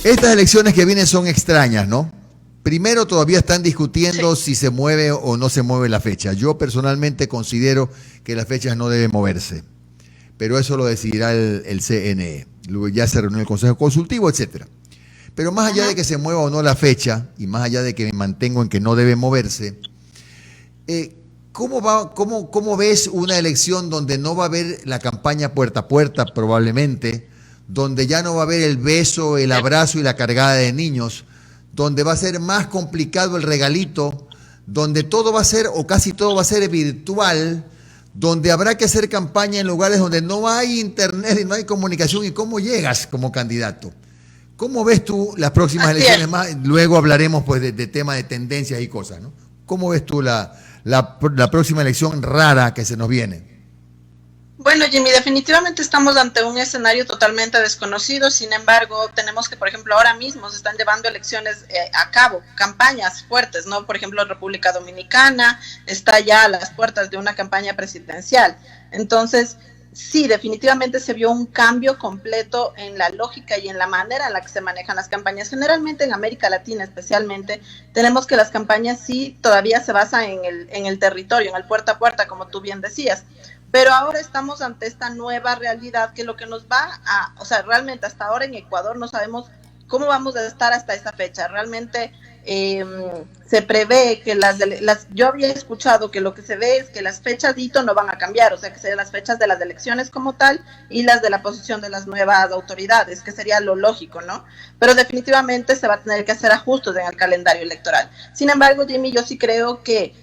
Estas elecciones que vienen son extrañas, ¿no? Primero, todavía están discutiendo Sí. si se mueve o no se mueve la fecha. Yo personalmente considero que las fechas no deben moverse, pero eso lo decidirá el CNE. Luego ya se reunió el Consejo Consultivo, etcétera. Pero más allá de que se mueva o no la fecha, y más allá de que me mantengo en que no debe moverse, ¿cómo ves una elección donde no va a haber la campaña puerta a puerta probablemente, donde ya no va a haber el beso, el abrazo y la cargada de niños, donde va a ser más complicado el regalito, donde todo va a ser, o casi todo va a ser virtual, donde habrá que hacer campaña en lugares donde no hay internet y no hay comunicación? ¿Y cómo llegas como candidato? ¿Cómo ves tú las próximas Así elecciones? es. Más, luego hablaremos pues de temas de tendencias y cosas, ¿no? ¿Cómo ves tú la próxima elección rara que se nos viene? Bueno, Jimmy, definitivamente estamos ante un escenario totalmente desconocido. Sin embargo, tenemos que, por ejemplo, ahora mismo se están llevando elecciones a cabo, campañas fuertes, ¿no? Por ejemplo, República Dominicana está ya a las puertas de una campaña presidencial. Entonces, sí, definitivamente se vio un cambio completo en la lógica y en la manera en la que se manejan las campañas. Generalmente en América Latina especialmente, tenemos que las campañas sí todavía se basan en el territorio, en el puerta a puerta, como tú bien decías. Pero ahora estamos ante esta nueva realidad que lo que nos va a, o sea, realmente hasta ahora en Ecuador no sabemos cómo vamos a estar hasta esa fecha. Realmente se prevé que yo había escuchado que lo que se ve es que las fechas de hito no van a cambiar, o sea, que serían las fechas de las elecciones como tal y las de la posición de las nuevas autoridades, que sería lo lógico, ¿no? Pero definitivamente se va a tener que hacer ajustes en el calendario electoral. Sin embargo, Jimmy, yo sí creo que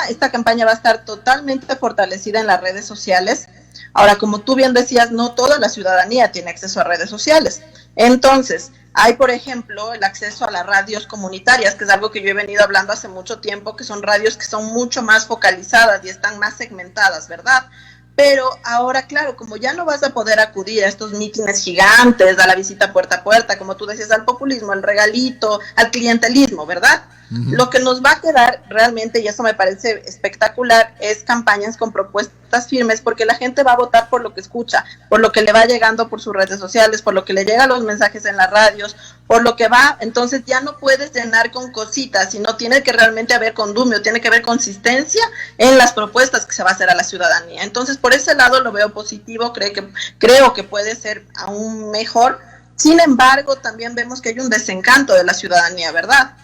esta campaña va a estar totalmente fortalecida en las redes sociales. Ahora, como tú bien decías, no toda la ciudadanía tiene acceso a redes sociales. Entonces, hay, por ejemplo, el acceso a las radios comunitarias, que es algo que yo he venido hablando hace mucho tiempo, que son radios que son mucho más focalizadas y están más segmentadas, ¿verdad? Pero ahora, claro, como ya no vas a poder acudir a estos mítines gigantes, a la visita puerta a puerta, como tú decías, al populismo, al regalito, al clientelismo, ¿verdad? Lo que nos va a quedar realmente, y eso me parece espectacular, es campañas con propuestas firmes, porque la gente va a votar por lo que escucha, por lo que le va llegando por sus redes sociales, por lo que le llegan los mensajes en las radios, por lo que va. Entonces ya no puedes llenar con cositas, sino tiene que realmente haber condumio, tiene que haber consistencia en las propuestas que se va a hacer a la ciudadanía. Entonces, por ese lado lo veo positivo, creo que puede ser aún mejor. Sin embargo, también vemos que hay un desencanto de la ciudadanía, ¿verdad?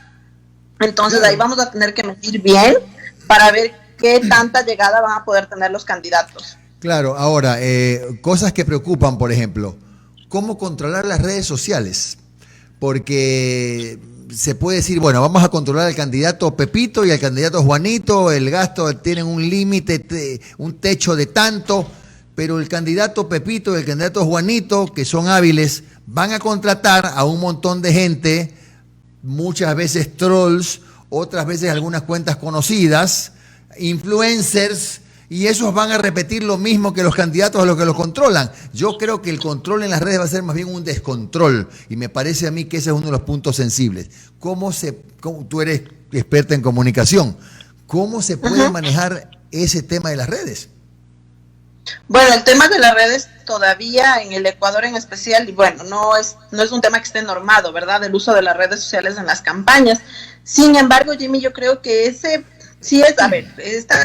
Entonces ahí vamos a tener que medir bien para ver qué tanta llegada van a poder tener los candidatos. Claro, ahora, cosas que preocupan, por ejemplo, ¿cómo controlar las redes sociales? Porque se puede decir, bueno, vamos a controlar al candidato Pepito y al candidato Juanito, el gasto tienen un límite, un techo de tanto, pero el candidato Pepito y el candidato Juanito, que son hábiles, van a contratar a un montón de gente, muchas veces trolls, otras veces algunas cuentas conocidas, influencers, y esos van a repetir lo mismo que los candidatos a los que los controlan. Yo creo que el control en las redes va a ser más bien un descontrol, y me parece a mí que ese es uno de los puntos sensibles. Tú eres experta en comunicación, ¿cómo se puede manejar ese tema de las redes? Bueno, el tema de las redes todavía en el Ecuador en especial, y bueno, no es un tema que esté normado, ¿verdad? El uso de las redes sociales en las campañas. Sin embargo, Jimmy, yo creo que esta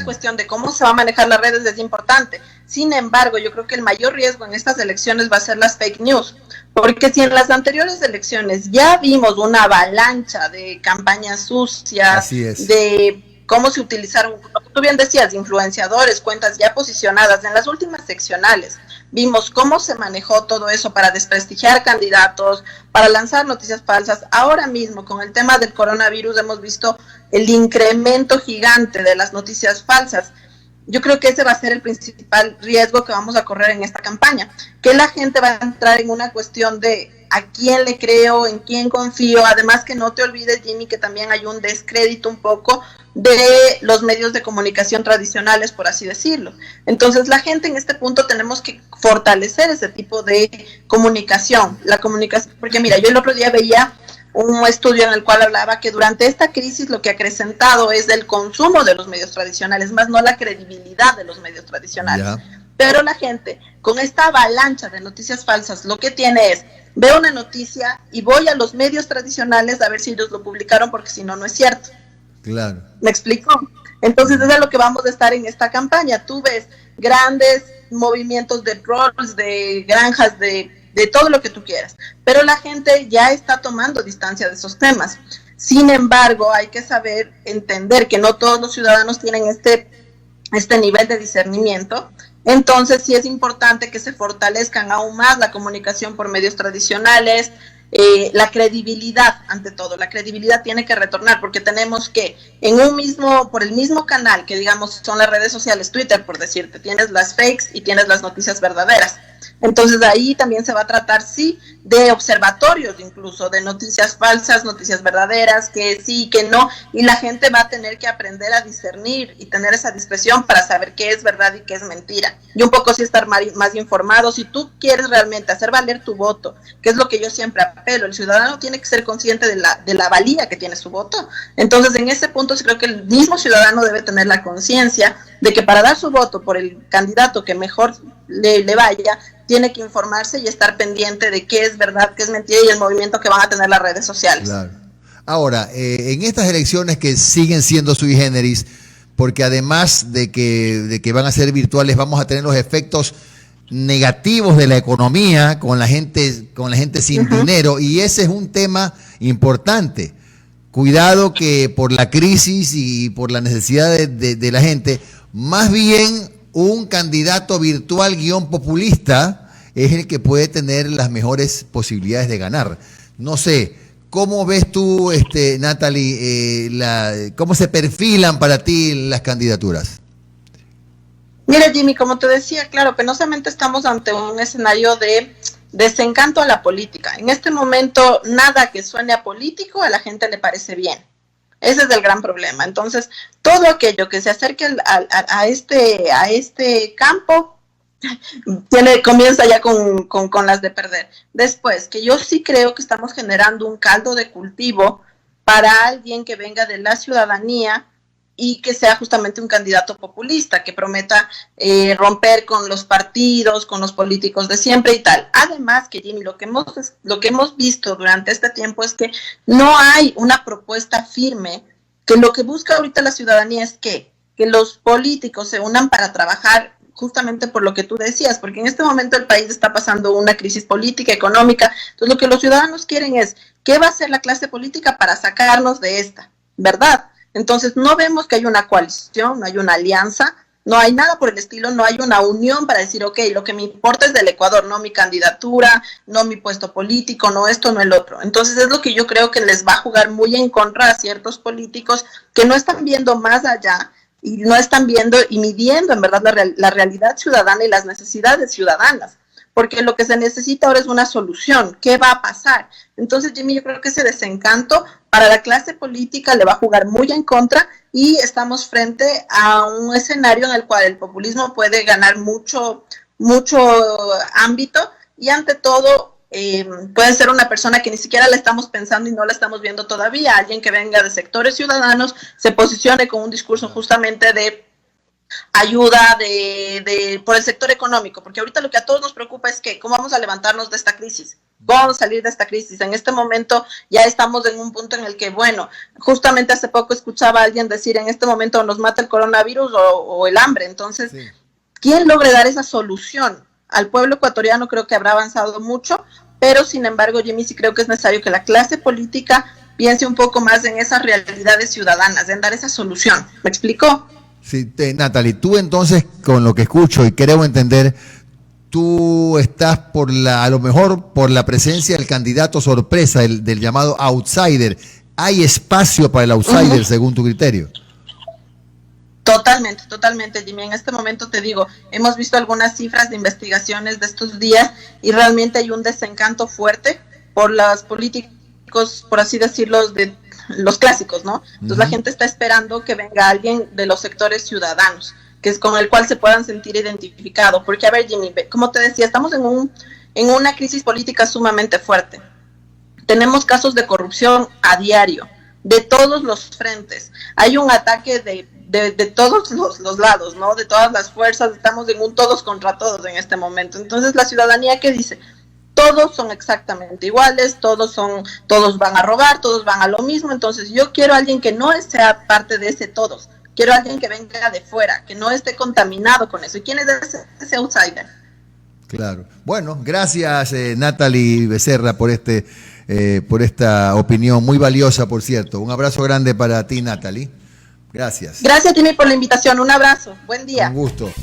cuestión de cómo se va a manejar las redes es importante. Sin embargo, yo creo que el mayor riesgo en estas elecciones va a ser las fake news, porque si en las anteriores elecciones ya vimos una avalancha de campañas sucias, de cómo se utilizaron, como tú bien decías, influenciadores, cuentas ya posicionadas en las últimas seccionales. Vimos cómo se manejó todo eso para desprestigiar candidatos, para lanzar noticias falsas. Ahora mismo, con el tema del coronavirus, hemos visto el incremento gigante de las noticias falsas. Yo creo que ese va a ser el principal riesgo que vamos a correr en esta campaña, que la gente va a entrar en una cuestión de a quién le creo, en quién confío. Además, que no te olvides, Jimmy, que también hay un descrédito un poco de los medios de comunicación tradicionales, por así decirlo. Entonces, la gente en este punto tenemos que fortalecer ese tipo de comunicación, porque mira, yo el otro día veía un estudio en el cual hablaba que durante esta crisis lo que ha acrecentado es el consumo de los medios tradicionales, más no la credibilidad de los medios tradicionales. Pero la gente, con esta avalancha de noticias falsas, lo que tiene es, veo una noticia y voy a los medios tradicionales a ver si ellos lo publicaron, porque si no, no es cierto. Claro. ¿Me explico? Entonces, eso es lo que vamos a estar en esta campaña. Tú ves grandes movimientos de trolls, de granjas, de todo lo que tú quieras, pero la gente ya está tomando distancia de esos temas. Sin embargo, hay que saber entender que no todos los ciudadanos tienen este nivel de discernimiento. Entonces sí es importante que se fortalezcan aún más la comunicación por medios tradicionales, la credibilidad, ante todo, la credibilidad tiene que retornar, porque tenemos que, por el mismo canal, que digamos son las redes sociales, Twitter por decirte, tienes las fakes y tienes las noticias verdaderas. Entonces ahí también se va a tratar, sí, de observatorios, incluso de noticias falsas, noticias verdaderas, que sí, que no, y la gente va a tener que aprender a discernir y tener esa discreción para saber qué es verdad y qué es mentira, y un poco sí estar más informado. Si tú quieres realmente hacer valer tu voto, que es lo que yo siempre apelo, el ciudadano tiene que ser consciente de la valía que tiene su voto. Entonces en ese punto creo que el mismo ciudadano debe tener la conciencia de que para dar su voto por el candidato que mejor le vaya, tiene que informarse y estar pendiente de qué es verdad, qué es mentira, y el movimiento que van a tener las redes sociales. Claro. Ahora, en estas elecciones que siguen siendo sui generis, porque además de que van a ser virtuales, vamos a tener los efectos negativos de la economía con la gente sin dinero, y ese es un tema importante. Cuidado que por la crisis y por la necesidad de la gente, más bien un candidato virtual populista es el que puede tener las mejores posibilidades de ganar. No sé, ¿cómo ves tú, Natalie, cómo se perfilan para ti las candidaturas? Mira, Jimmy, como te decía, claro, penosamente estamos ante un escenario de desencanto a la política. En este momento, nada que suene a político a la gente le parece bien. Ese es el gran problema. Entonces, todo aquello que se acerque a este campo comienza ya con las de perder. Después, que yo sí creo que estamos generando un caldo de cultivo para alguien que venga de la ciudadanía y que sea justamente un candidato populista, que prometa romper con los partidos, con los políticos de siempre y tal. Además, que Jimmy, lo que hemos visto durante este tiempo es que no hay una propuesta firme, que lo que busca ahorita la ciudadanía es que los políticos se unan para trabajar justamente por lo que tú decías, porque en este momento el país está pasando una crisis política, económica. Entonces lo que los ciudadanos quieren es, ¿qué va a hacer la clase política para sacarnos de esta? ¿Verdad? Entonces no vemos que hay una coalición, no hay una alianza, no hay nada por el estilo, no hay una unión para decir, ok, lo que me importa es del Ecuador, no mi candidatura, no mi puesto político, no esto, no el otro. Entonces es lo que yo creo que les va a jugar muy en contra a ciertos políticos que no están viendo más allá y no están viendo y midiendo en verdad la realidad ciudadana y las necesidades ciudadanas. Porque lo que se necesita ahora es una solución. ¿Qué va a pasar? Entonces, Jimmy, yo creo que ese desencanto para la clase política le va a jugar muy en contra, y estamos frente a un escenario en el cual el populismo puede ganar mucho ámbito, y ante todo puede ser una persona que ni siquiera la estamos pensando y no la estamos viendo todavía, alguien que venga de sectores ciudadanos, se posicione con un discurso justamente de ayuda por el sector económico, porque ahorita lo que a todos nos preocupa es que cómo vamos a levantarnos de esta crisis, vamos a salir de esta crisis. En este momento ya estamos en un punto en el que, bueno, justamente hace poco escuchaba a alguien decir, en este momento nos mata el coronavirus o el hambre. Entonces, sí, ¿quién logre dar esa solución al pueblo ecuatoriano? Creo que habrá avanzado mucho, pero sin embargo, Jimmy, sí creo que es necesario que la clase política piense un poco más en esas realidades ciudadanas, en dar esa solución. ¿Me explico? Sí, Natalie, tú entonces, con lo que escucho y creo entender, tú estás a lo mejor por la presencia del candidato sorpresa, del llamado outsider. ¿Hay espacio para el outsider según tu criterio? Totalmente, Jimmy. En este momento te digo, hemos visto algunas cifras de investigaciones de estos días y realmente hay un desencanto fuerte por los políticos, por así decirlo, de los clásicos, ¿no? Entonces la gente está esperando que venga alguien de los sectores ciudadanos, que es con el cual se puedan sentir identificados. Porque, a ver, Jimmy, como te decía, estamos en una crisis política sumamente fuerte. Tenemos casos de corrupción a diario, de todos los frentes. Hay un ataque de de todos los lados, ¿no? De todas las fuerzas, estamos en un todos contra todos en este momento. Entonces la ciudadanía, ¿qué dice? Todos son exactamente iguales, todos van a robar, todos van a lo mismo. Entonces yo quiero a alguien que no sea parte de ese todos, quiero a alguien que venga de fuera, que no esté contaminado con eso. ¿Y quién es ese outsider? Claro. Bueno, gracias Natalie Becerra por esta opinión muy valiosa, por cierto. Un abrazo grande para ti, Natalie. Gracias. Gracias, Jimmy, por la invitación. Un abrazo. Buen día. Un gusto.